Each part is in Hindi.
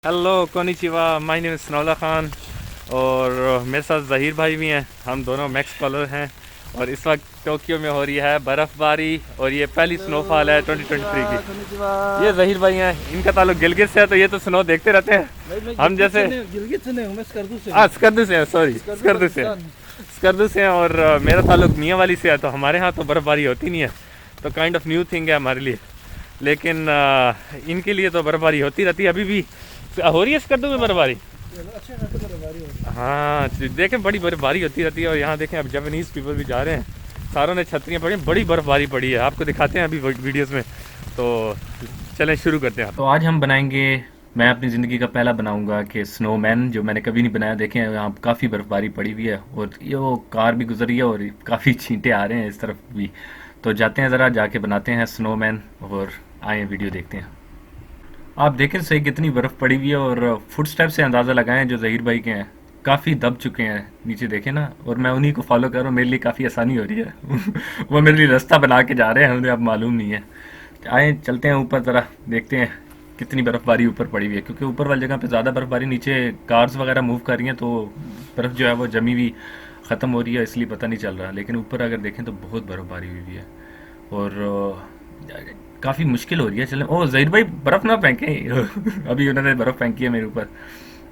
Hello konnichiwa, my name is Sanaullah Khan और मेरे साथ ज़हीर भाई भी हैं। हम दोनों मैक्स कॉलर हैं और इस वक्त टोक्यो में हो रही है बर्फ़बारी और ये पहली स्नोफॉल है 2023 की। ये ज़हीर भाई हैं, इनका ताल्लुक गिलगित से है तो ये तो स्नो देखते रहते हैं। हम जैसे गिलगित से नहीं हूँ, मैं स्कर्दू से। स्कर्दू से हैं, सॉरी स्कर्दू से हैं और मेरा ताल्लुक मियाँ वाली से है, तो हमारे यहाँ तो बर्फ़बारी होती नहीं है, तो काइंड ऑफ न्यू थिंग है हमारे लिए। लेकिन इनके लिए तो बर्फ़बारी होती रहती है। अभी भी हो रही है स्कर्दू में बर्फ़बारी। हाँ देखें, बड़ी बर्फ़बारी होती रहती है। और यहाँ देखें अब जापानीज़ पीपल भी जा रहे हैं, सारों ने छतरियाँ पड़ी, बड़ी बर्फ़बारी पड़ी है। आपको दिखाते हैं अभी वीडियोस में, तो चलें शुरू करते हैं। तो आज हम बनाएंगे, मैं अपनी ज़िंदगी का पहला बनाऊंगा कि स्नोमैन, जो मैंने कभी नहीं बनाया। देखें यहाँ काफ़ी बर्फ़बारी पड़ी हुई है और ये वो कार भी गुजरी है और काफ़ी छींटे आ रहे हैं इस तरफ भी। तो जाते हैं, ज़रा जाके बनाते हैं स्नोमैन और आए वीडियो देखते हैं। आप देखें सही कितनी बर्फ़ पड़ी हुई है और फुटस्टेप से अंदाज़ा लगाएं जो ज़हीर भाई के हैं, काफ़ी दब चुके हैं नीचे, देखें ना। और मैं उन्हीं को फॉलो कर रहा हूँ, मेरे लिए काफ़ी आसानी हो रही है वो मेरे लिए रास्ता बना के जा रहे हैं, हमें अब मालूम नहीं है। आए चलते हैं ऊपर, ज़रा देखते हैं कितनी बर्फ़बारी ऊपर पड़ी हुई है, क्योंकि ऊपर वाली जगह पे ज़्यादा बर्फ़बारी, नीचे कार्स वगैरह मूव कर रही हैं तो बर्फ़ जो है वो जमी हुई ख़त्म हो रही है, इसलिए पता नहीं चल रहा। लेकिन ऊपर अगर देखें तो बहुत बर्फ़बारी हुई है और काफ़ी मुश्किल हो रही है। चलें, ओ ज़हीर भाई बर्फ़ ना फेंकें अभी उन्होंने बर्फ़ फेंकी है मेरे ऊपर।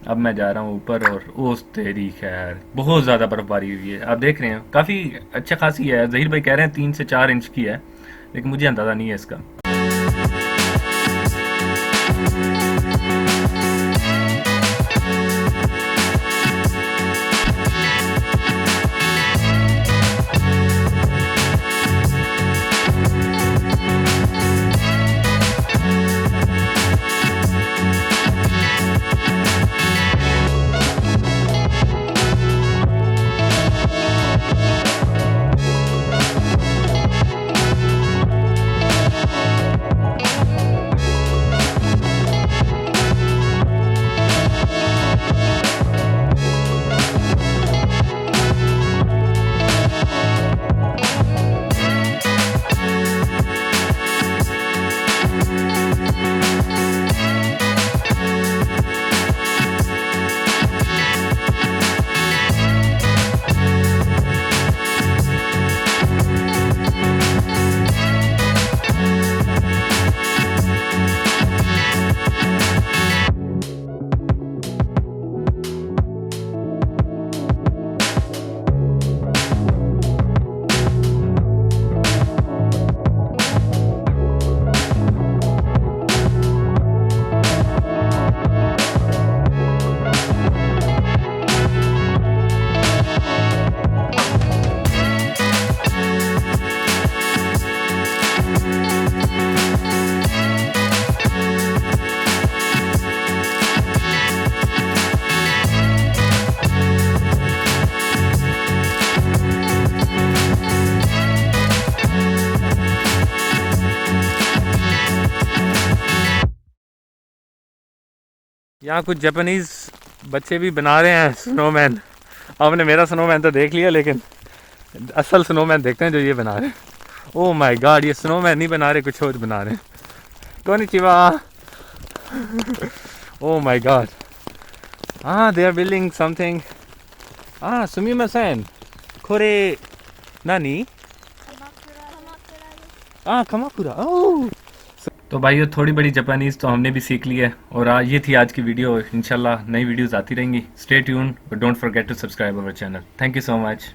अब मैं जा रहा हूँ ऊपर और ओस तेरी खैर बहुत ज़्यादा बर्फ़बारी हुई है। आप देख रहे हैं काफ़ी अच्छा खासी है। ज़हीर भाई कह रहे हैं 3 से 4 इंच की है, लेकिन मुझे अंदाज़ा नहीं है इसका। यहाँ कुछ जापानीज़ बच्चे भी बना रहे हैं स्नोमैन। आपने मेरा स्नोमैन तो देख लिया, लेकिन असल स्नोमैन देखते हैं जो ये बना रहे हैं। ओह माय गॉड, ये स्नोमैन नहीं बना रहे, कुछ और बना रहे हैं। कोनिचिवा oh my God, they are building something. सुमिमासेन, कोरे नानी? कमाकुरा। ओह, तो भाइयों थोड़ी बड़ी जापानीज़ तो हमने भी सीख ली है और ये थी आज की वीडियो। इंशाल्लाह नई वीडियोस आती रहेंगी। स्टे ट्यून और don't forget to subscribe our channel. Thank you so much.